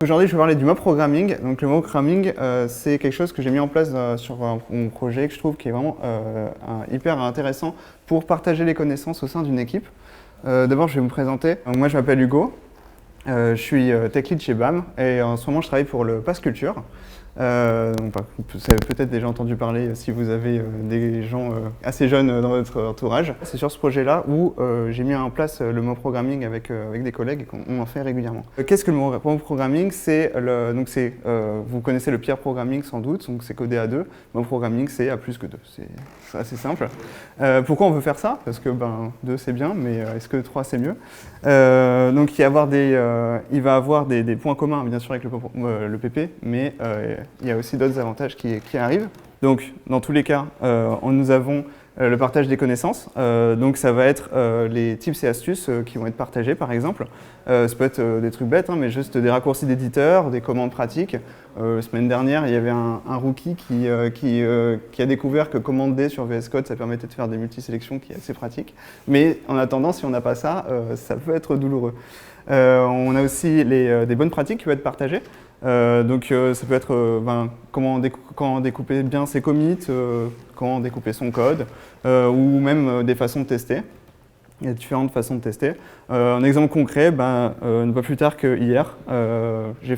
Aujourd'hui, je vais parler du mob programming. Donc, le mob programming, c'est quelque chose que j'ai mis en place sur mon projet que je trouve qui est vraiment hyper intéressant pour partager les connaissances au sein d'une équipe. D'abord, je vais vous présenter. Moi, je m'appelle Hugo. Je suis tech lead chez BAM et en ce moment, je travaille pour le Pass Culture. Vous avez peut-être déjà entendu parler si vous avez des gens assez jeunes dans votre entourage. C'est sur ce projet-là où j'ai mis en place le mob programming avec des collègues et qu'on en fait régulièrement. Qu'est-ce que le mob programming? Vous connaissez le peer programming sans doute, donc c'est codé à 2. Mob programming, c'est à plus que 2. C'est assez simple. Pourquoi on veut faire ça? Parce que 2 c'est bien, mais est-ce que 3 c'est mieux? Donc il va avoir des points communs bien sûr avec le PP, mais il y a aussi d'autres avantages qui arrivent. Donc, dans tous les cas, nous avons le partage des connaissances. Donc, ça va être les tips et astuces qui vont être partagés, par exemple. Ça peut être des trucs bêtes, mais juste des raccourcis d'éditeur, des commandes pratiques. La semaine dernière, il y avait un rookie qui a découvert que commande D sur VS Code, ça permettait de faire des multisélections qui est assez pratique. Mais en attendant, si on n'a pas ça, ça peut être douloureux. On a aussi des bonnes pratiques qui vont être partagées. Ça peut être comment découper bien ses commits, comment découper son code, ou même des façons de tester. Il y a différentes façons de tester. Un exemple concret, pas plus tard que hier, il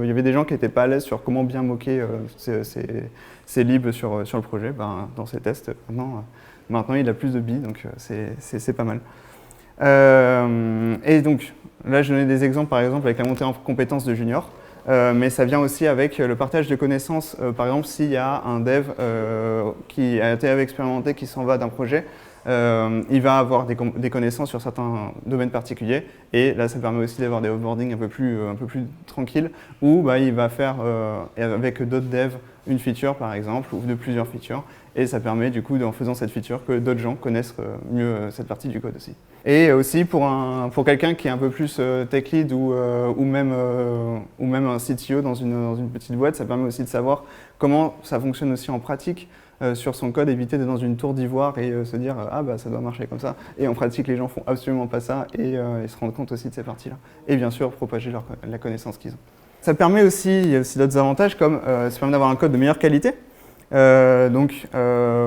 y avait des gens qui n'étaient pas à l'aise sur comment bien moquer ces libs sur le projet. Dans ces tests, maintenant il a plus de billes, donc c'est pas mal. Et donc, là, je donnais des exemples, par exemple, avec la montée en compétences de junior, mais ça vient aussi avec le partage de connaissances. Par exemple, s'il y a un dev qui a été expérimenté, qui s'en va d'un projet, il va avoir des connaissances sur certains domaines particuliers, et là, ça permet aussi d'avoir des offboarding un peu plus tranquilles, où il va faire, avec d'autres devs, une feature, par exemple, ou de plusieurs features, et ça permet, du coup, en faisant cette feature, que d'autres gens connaissent mieux cette partie du code aussi. Et aussi, pour quelqu'un qui est un peu plus tech lead ou même un CTO dans une petite boîte, ça permet aussi de savoir comment ça fonctionne aussi en pratique sur son code, éviter d'être dans une tour d'ivoire et se dire ça doit marcher comme ça. Et en pratique, les gens font absolument pas ça et ils se rendent compte aussi de ces parties-là. Et bien sûr, propager la connaissance qu'ils ont. Ça permet aussi, il y a aussi d'autres avantages comme ça permet d'avoir un code de meilleure qualité.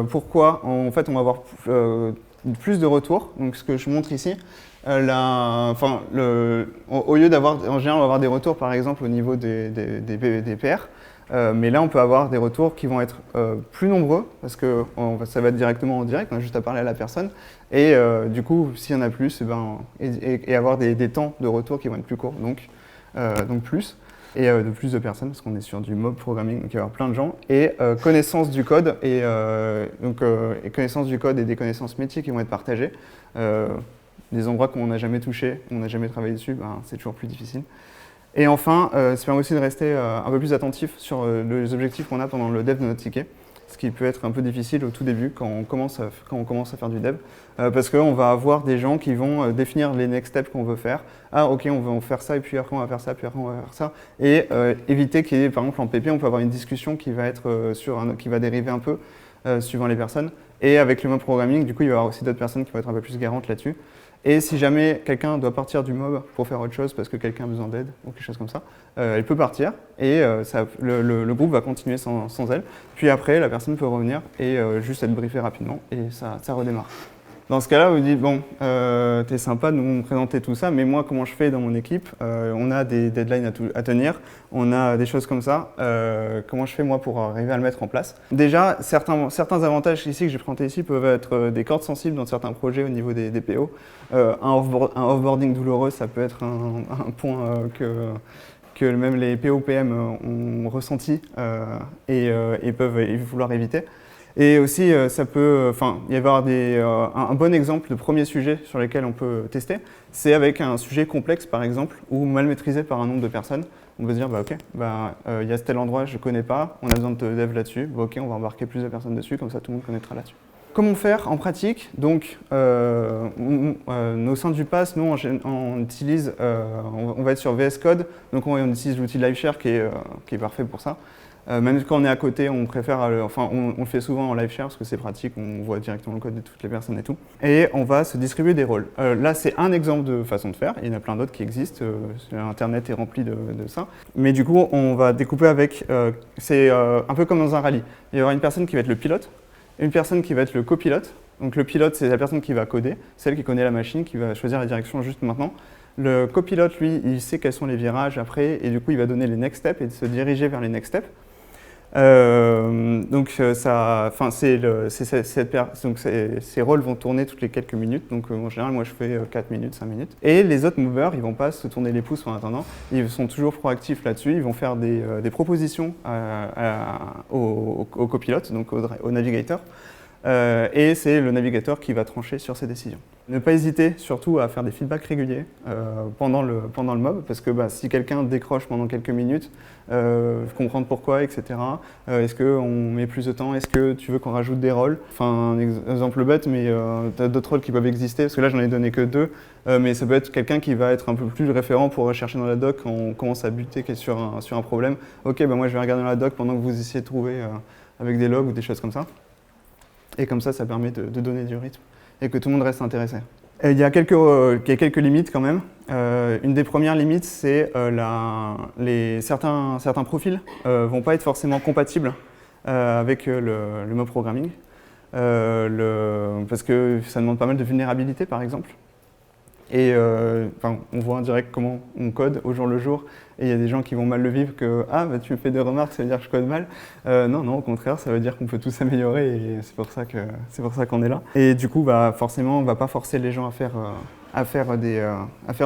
Pourquoi? En fait, on va avoir plus de retours. Donc, ce que je montre ici, au lieu d'avoir, en général, on va avoir des retours, par exemple, au niveau des PR. Mais là, on peut avoir des retours qui vont être plus nombreux, parce que ça va être directement en direct, on a juste à parler à la personne. Et du coup, s'il y en a plus, et avoir des temps de retour qui vont être plus courts, donc plus. Et de plus de personnes, parce qu'on est sur du mob programming, donc il va y avoir plein de gens, et connaissance du code, et connaissance du code et des connaissances métiers qui vont être partagées. Des endroits qu'on n'a jamais touchés, on n'a jamais travaillé dessus, c'est toujours plus difficile. Et enfin, ça permet aussi de rester un peu plus attentif sur les objectifs qu'on a pendant le dev de notre ticket, ce qui peut être un peu difficile au tout début quand on commence à faire du dev, parce qu'on va avoir des gens qui vont définir les next steps qu'on veut faire. Ah ok, on va faire ça, et puis après on va faire ça, puis après on va faire ça. Et éviter qu'il y ait, par exemple en PP, on peut avoir une discussion qui va être qui va dériver un peu suivant les personnes. Et avec le mob programming, du coup, il va y avoir aussi d'autres personnes qui vont être un peu plus garantes là-dessus. Et si jamais quelqu'un doit partir du mob pour faire autre chose parce que quelqu'un a besoin d'aide ou quelque chose comme ça, elle peut partir et le groupe va continuer sans elle. Puis après, la personne peut revenir et juste être briefée rapidement et ça redémarre. Dans ce cas-là, vous dites, bon, t'es sympa de nous présenter tout ça, mais moi, comment je fais dans mon équipe? On a des deadlines à tenir, on a des choses comme ça. Comment je fais, moi, pour arriver à le mettre en place? Déjà, certains avantages ici que j'ai présentés ici peuvent être des cordes sensibles dans certains projets au niveau des PO. Un offboarding douloureux, ça peut être un point que même les PO-PM ont ressenti et peuvent vouloir éviter. Et aussi, ça peut y avoir un bon exemple de premier sujet sur lesquels on peut tester, c'est avec un sujet complexe, par exemple, ou mal maîtrisé par un nombre de personnes. On peut se dire, il y a tel endroit, je ne connais pas, on a besoin de dev là-dessus, ok, on va embarquer plus de personnes dessus, comme ça tout le monde connaîtra là-dessus. Comment faire en pratique? Donc, au sein du Pass, nous, on utilise, on va être sur VS Code, donc on utilise l'outil LiveShare qui est parfait pour ça. Même quand on est à côté, on préfère, on le fait souvent en live share parce que c'est pratique, on voit directement le code de toutes les personnes et tout. Et on va se distribuer des rôles. Là, c'est un exemple de façon de faire. Il y en a plein d'autres qui existent. Internet est rempli de ça. Mais du coup, on va découper avec. C'est un peu comme dans un rallye. Il y aura une personne qui va être le pilote, une personne qui va être le copilote. Donc le pilote, c'est la personne qui va coder, celle qui connaît la machine, qui va choisir la direction juste maintenant. Le copilote, lui, il sait quels sont les virages après, et du coup, il va donner les next steps et se diriger vers les next steps. Ces rôles vont tourner toutes les quelques minutes. Donc en général, moi je fais 4 minutes, 5 minutes. Et les autres movers, ils ne vont pas se tourner les pouces en attendant. Ils sont toujours proactifs là-dessus. Ils vont faire des propositions au copilote, donc au navigateur. Et c'est le navigateur qui va trancher sur ces décisions. Ne pas hésiter surtout à faire des feedbacks réguliers pendant le mob, parce que si quelqu'un décroche pendant quelques minutes, comprendre pourquoi, etc. Est-ce qu'on met plus de temps? Est-ce que tu veux qu'on rajoute des rôles? Enfin, un exemple bête, mais tu as d'autres rôles qui peuvent exister, parce que là j'en ai donné que 2, mais ça peut être quelqu'un qui va être un peu plus référent pour rechercher dans la doc quand on commence à buter sur un problème. Ok, moi je vais regarder dans la doc pendant que vous essayez de trouver avec des logs ou des choses comme ça. Et comme ça permet de donner du rythme et que tout le monde reste intéressé. Et il y a quelques limites quand même. Une des premières limites, c'est certains profils ne vont pas être forcément compatibles avec le mob programming. Parce que ça demande pas mal de vulnérabilité, par exemple. Et on voit en direct comment on code au jour le jour, et il y a des gens qui vont mal le vivre que « Ah, tu me fais des remarques, ça veut dire que je code mal ». Non, au contraire, ça veut dire qu'on peut tous s'améliorer, et c'est pour ça qu'on est là. Et du coup, forcément, on ne va pas forcer les gens à faire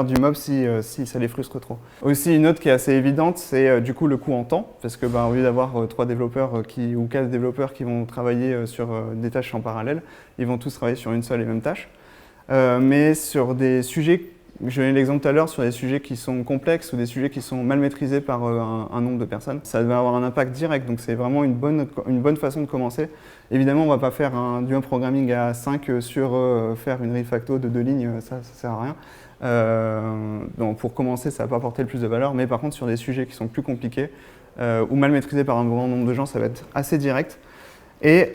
du mob si ça les frustre trop. Aussi, une autre qui est assez évidente, c'est du coup le coût en temps, parce que au lieu d'avoir 3 développeurs ou 4 développeurs qui vont travailler sur des tâches en parallèle, ils vont tous travailler sur une seule et même tâche. Mais sur des sujets, je donnais l'exemple tout à l'heure, sur des sujets qui sont complexes ou des sujets qui sont mal maîtrisés par un nombre de personnes, ça va avoir un impact direct, donc c'est vraiment une bonne façon de commencer. Évidemment, on ne va pas faire du mob programming à 5 sur faire une refacto de 2 lignes, ça ne sert à rien. Donc pour commencer, ça ne va pas apporter le plus de valeur, mais par contre sur des sujets qui sont plus compliqués ou mal maîtrisés par un grand nombre de gens, ça va être assez direct. Et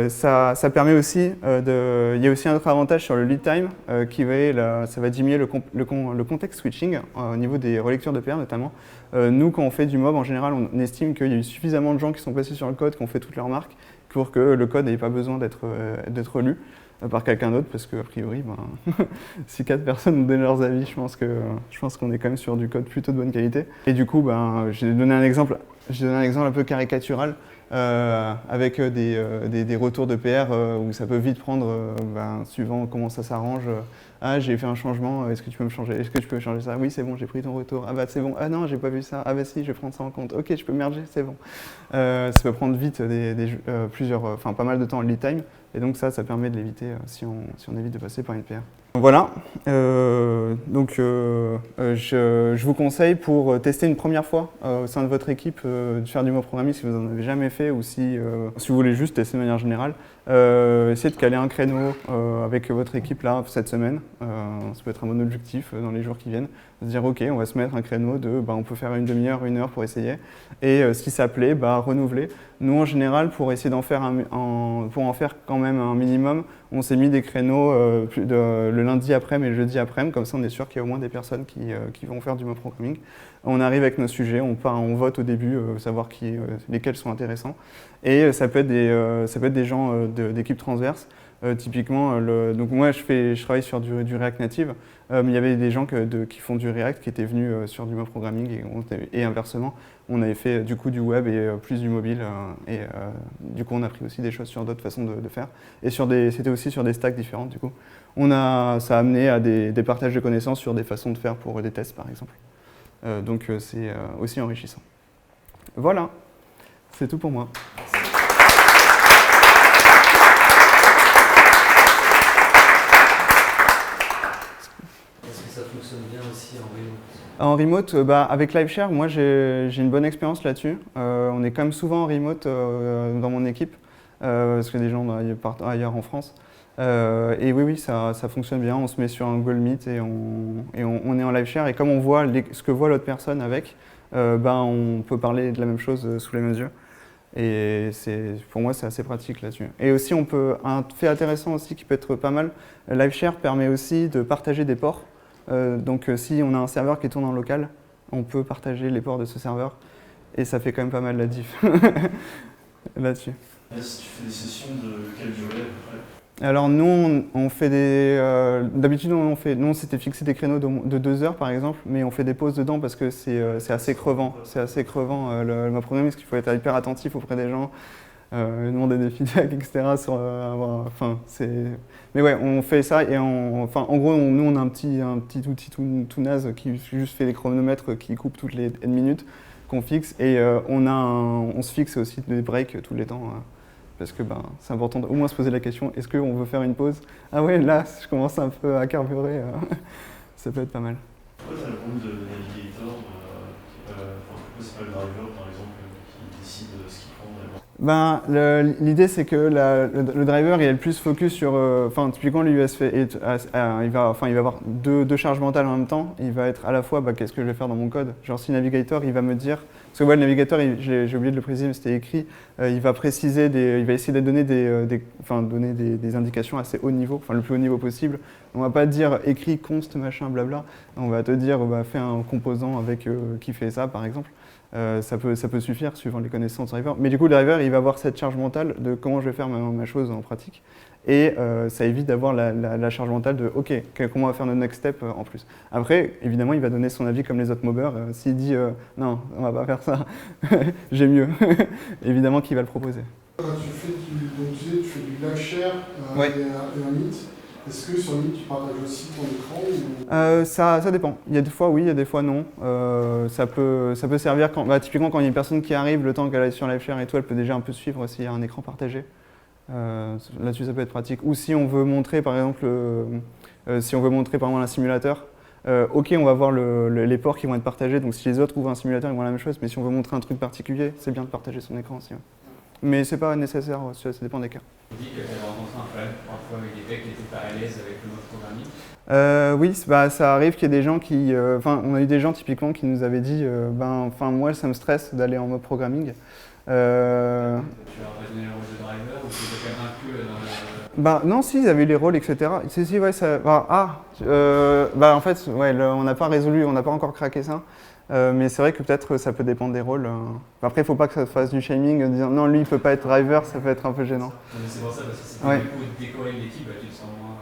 ça permet aussi il y a aussi un autre avantage sur le lead time ça va diminuer le context switching au niveau des relectures de PR notamment. Nous, quand on fait du mob, en général, on estime qu'il y a eu suffisamment de gens qui sont passés sur le code, qui ont fait toutes leurs marques, pour que le code n'ait pas besoin d'être lu par quelqu'un d'autre, parce qu'a priori, si 4 personnes ont donné leurs avis, je pense qu'on est quand même sur du code plutôt de bonne qualité. Et du coup, j'ai donné un exemple un peu caricatural. Avec des retours de PR où ça peut vite prendre, suivant comment ça s'arrange. Ah, j'ai fait un changement, est-ce que tu peux me changer? Est-ce que tu peux changer ça? Oui, c'est bon, j'ai pris ton retour. Ah c'est bon. Ah non, j'ai pas vu ça. Ah si, je vais prendre ça en compte. Ok, je peux merger, c'est bon. Ça peut prendre vite pas mal de temps en lead time, et donc ça permet de l'éviter si on évite de passer par une PR. Voilà, donc je vous conseille pour tester une première fois au sein de votre équipe de faire du mob programming si vous n'en avez jamais fait, ou si vous voulez juste tester de manière générale. Essayez de caler un créneau avec votre équipe là cette semaine, ça peut être un bon objectif dans les jours qui viennent, de dire ok, on va se mettre un créneau on peut faire une demi-heure, 1 heure pour essayer, et si ça plaît, renouveler. Nous en général, pour essayer pour en faire quand même un minimum, on s'est mis des créneaux le lundi après-midi et le jeudi après-midi, comme ça on est sûr qu'il y a au moins des personnes qui vont faire du mob programming. On arrive avec nos sujets, on vote au début, savoir lesquels sont intéressants. Et ça peut être des gens d'équipes transverses. Typiquement, donc moi je travaille sur du React Native, mais il y avait des gens qui font du React qui étaient venus sur du mob programming, et inversement, on avait fait du coup du web et plus du mobile, et du coup on a pris aussi des choses sur d'autres façons de faire, et c'était aussi sur des stacks différentes du coup. Ça a amené à des partages de connaissances sur des façons de faire pour des tests par exemple. Donc c'est aussi enrichissant. Voilà, c'est tout pour moi. Ça fonctionne bien aussi en remote? En remote, avec LiveShare, moi j'ai une bonne expérience là-dessus. On est quand même souvent en remote dans mon équipe, parce que des gens partent ailleurs en France. Et oui, ça fonctionne bien. On se met sur un Google Meet et on est en LiveShare. Et comme on voit ce que voit l'autre personne avec, ben, on peut parler de la même chose sous les mêmes yeux. Et pour moi, c'est assez pratique là-dessus. Et aussi, un fait intéressant aussi qui peut être pas mal, LiveShare permet aussi de partager des ports. Donc si on a un serveur qui tourne en local, on peut partager les ports de ce serveur. Et ça fait quand même pas mal la diff là-dessus. Si tu fais des sessions de quelle durée à peu près? Alors nous, on fait d'habitude, nous on s'était fixé des créneaux de 2 heures par exemple, mais on fait des pauses dedans parce que c'est assez crevant. C'est assez crevant ma programming, parce qu'il faut être hyper attentif auprès des gens, demander des feedbacks, etc. Mais ouais, on fait ça et en gros, nous on a un petit outil tout naze qui juste fait des chronomètres qui coupent toutes les 1 minute qu'on fixe et on se fixe aussi des breaks tous les temps. Parce que c'est important au moins se poser la question, est-ce qu'on veut faire une pause? Ah ouais, là, je commence un peu à carburer, ça peut être pas mal. Pourquoi tu as le rôle de navigator pourquoi c'est pas le driver, par exemple, qui décide ce qu'il prend vraiment? L'idée, c'est que le driver il est le plus focus sur... typiquement, l'USF, il va avoir deux charges mentales en même temps. Il va être à la fois, qu'est-ce que je vais faire dans mon code? Genre, si Navigator, il va me dire... Parce que le Navigator, j'ai oublié de le préciser, mais c'était écrit. Il va préciser, il va essayer de donner donner des indications assez haut niveau, le plus haut niveau possible. On va pas dire écrit const machin blabla. On va te dire fais un composant avec qui fait ça par exemple. Ça peut suffire suivant les connaissances du driver. Mais du coup, le driver, il va avoir cette charge mentale de comment je vais faire ma chose en pratique. Et ça évite d'avoir la charge mentale de OK, comment on va faire notre next step en plus. Après, évidemment, il va donner son avis comme les autres mobbers. S'il dit non, on va pas faire ça, j'ai mieux, évidemment qu'il va le proposer. Quand tu fais du LiveShare Ouais. et un Meet, est-ce que sur Meet tu partages aussi ton écran ou... Ça dépend. Il y a des fois oui, il y a des fois non. Ça peut servir typiquement quand il y a une personne qui arrive, le temps qu'elle aille sur LiveShare et tout, elle peut déjà un peu suivre s'il y a un écran partagé. Là-dessus, ça peut être pratique. Ou si on veut montrer, par exemple, un simulateur, OK, on va voir les ports qui vont être partagés. Donc, si les autres ouvrent un simulateur, ils vont la même chose. Mais si on veut montrer un truc particulier, c'est bien de partager son écran aussi. Ouais. Mais c'est pas nécessaire, ça dépend des cas. Tu dis que tu avais rencontré un problème parfois avec des mecs qui n'étaient pas à l'aise avec le mode programming. Oui, ça arrive qu'il y ait des gens qui... on a eu des gens typiquement qui nous avaient dit moi, ça me stresse d'aller en mode programming. Tu leur as donné le rôle de driver ou tu étais quand même inclus dans le... Non, si, ils avaient les rôles, etc. Si, ouais, ça... en fait, ouais, on n'a pas résolu, on n'a pas encore craqué ça. Mais c'est vrai que peut-être ça peut dépendre des rôles. Après, il ne faut pas que ça fasse du shaming, disant non, lui, il ne peut pas être driver, ça peut être un peu gênant. C'est pour ça, parce que si Ouais. du coup décorer l'équipe, tu te sens moins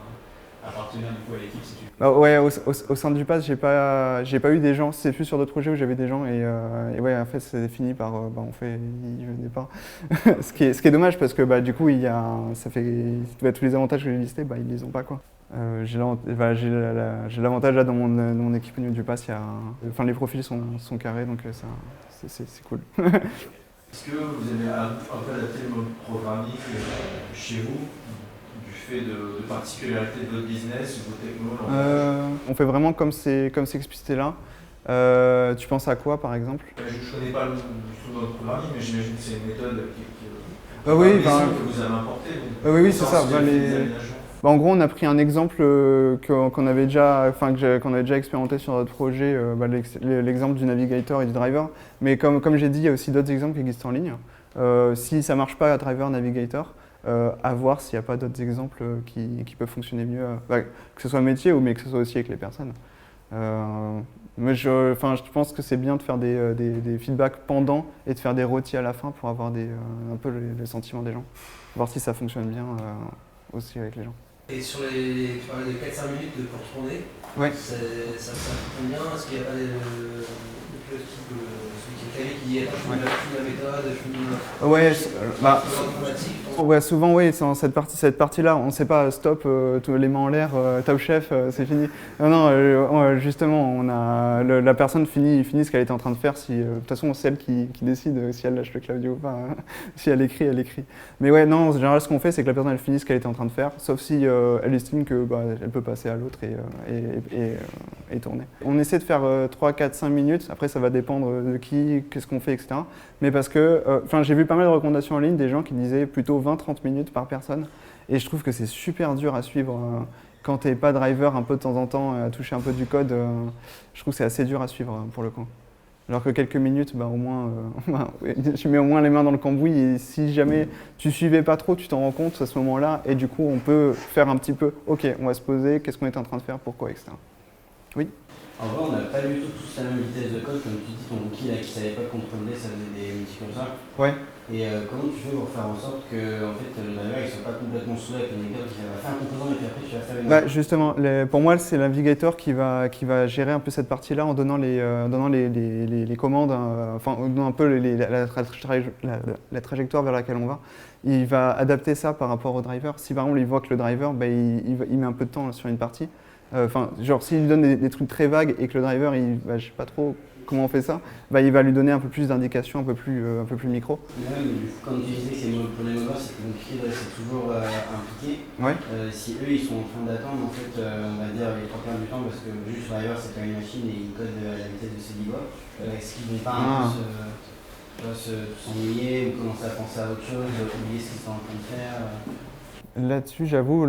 appartenir du coup à l'équipe si tu... Ouais, au sein du PASS, j'ai pas eu des gens, c'est plus sur d'autres projets où j'avais des gens et ouais, en fait, c'est fini par il venait pas. ce qui est dommage parce que du coup, tous les avantages que j'ai listés, ils les ont pas quoi. J'ai l'avantage là dans mon équipe au niveau du PASS, les profils sont carrés donc ça, c'est cool. Est-ce que vous avez un peu adapté le mode programming chez vous, du fait de particularités de votre business ou de vos technos? On fait vraiment comme c'est explicité là. Tu penses à quoi par exemple? Je ne connais pas le mode programming, mais j'imagine que c'est une méthode Oui, que vous avez importée. Oui, c'est ça. En gros, on a pris un exemple qu'on avait déjà expérimenté sur notre projet, l'exemple du navigator et du driver. Mais comme j'ai dit, il y a aussi d'autres exemples qui existent en ligne. Si ça ne marche pas à driver navigator, à voir s'il n'y a pas d'autres exemples qui peuvent fonctionner mieux, que ce soit métier mais que ce soit aussi avec les personnes. Mais je pense que c'est bien de faire des feedbacks pendant et de faire des rôtis à la fin pour avoir un peu les sentiments des gens. Voir si ça fonctionne bien aussi avec les gens. Et sur tu parlais de 4-5 minutes pour tourner, ouais. Ça fonctionne bien. Est-ce qu'il n'y a pas celui qui est calé qui dit attends, je fais la méthode, Ouais, souvent oui, c'est cette partie-là, on ne sait pas stop, les mains en l'air, top chef, c'est fini. Non, justement, la personne finit ce qu'elle était en train de faire. De toute façon, c'est elle qui décide si elle lâche le clavier ou pas. Si elle écrit, elle écrit. Mais ouais, non, en général, ce qu'on fait, c'est que la personne elle finit ce qu'elle était en train de faire, sauf si elle estime que elle peut passer à l'autre et tourner. On essaie de faire 3, 4, 5 minutes. Après, ça va dépendre de qui, qu'est-ce qu'on fait, etc. Mais parce que, j'ai vu pas mal de recommandations en ligne des gens qui disaient plutôt 20-30 minutes par personne. Et je trouve que c'est super dur à suivre quand t'es pas driver un peu de temps en temps, à toucher un peu du code. Je trouve que c'est assez dur à suivre pour le coup. Alors que quelques minutes, bah, au moins, tu mets au moins les mains dans le cambouis et si jamais tu suivais pas trop, tu t'en rends compte à ce moment-là et du coup on peut faire un petit peu, ok, on va se poser, qu'est-ce qu'on est en train de faire, pourquoi, etc. Oui. En vrai, on n'a pas du tout tous la même vitesse de code, comme tu dis, ton rookie là qui savait pas contrôler, ça faisait des multi comme ça. Ouais. Et comment tu fais pour faire en sorte que en fait, le driver ne soit pas complètement saoulé avec le navigateur qui va faire un composant et puis après tu vas faire une autre. Justement, pour moi, c'est le navigator qui va gérer un peu cette partie-là en donnant les commandes, enfin, en donnant un peu la trajectoire vers laquelle on va. Il va adapter ça par rapport au driver. Si par exemple il voit que le driver, il met un peu de temps sur une partie, genre s'il lui donne des trucs très vagues et que le driver, je sais pas trop comment on fait ça, il va lui donner un peu plus d'indications, un peu plus micro. Ouais, mais du coup, quand tu disais que pour les mobiles, c'est compliqué de rester toujours impliqué. Ouais. Si eux, ils sont en train d'attendre, en fait, on va dire les 3 quarts du temps, parce que juste le driver, c'est pas une machine et il code à la vitesse de ses libre, est-ce qu'ils vont pas s'ennuyer ou commencer à penser à autre chose, oublier ce qu'ils sont en train de faire Là-dessus, j'avoue,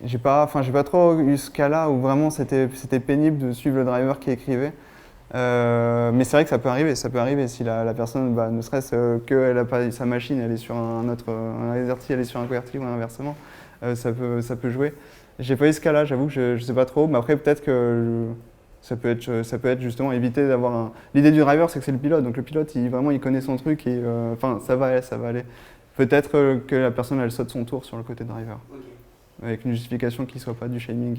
j'ai pas trop eu ce cas-là où vraiment c'était pénible de suivre le driver qui écrivait. Mais c'est vrai que ça peut arriver si la personne, ne serait-ce qu'elle n'a pas sa machine, elle est sur un AZERTY, elle est sur un QWERTY ou inversement, ça peut jouer. J'ai pas eu ce cas-là, j'avoue que je sais pas trop, mais après peut-être que ça peut être justement éviter d'avoir L'idée du driver, c'est que c'est le pilote, donc le pilote, il connaît son truc et ça va aller. Peut-être que la personne, elle saute son tour sur le côté driver. Okay. Avec une justification qui ne soit pas du shaming.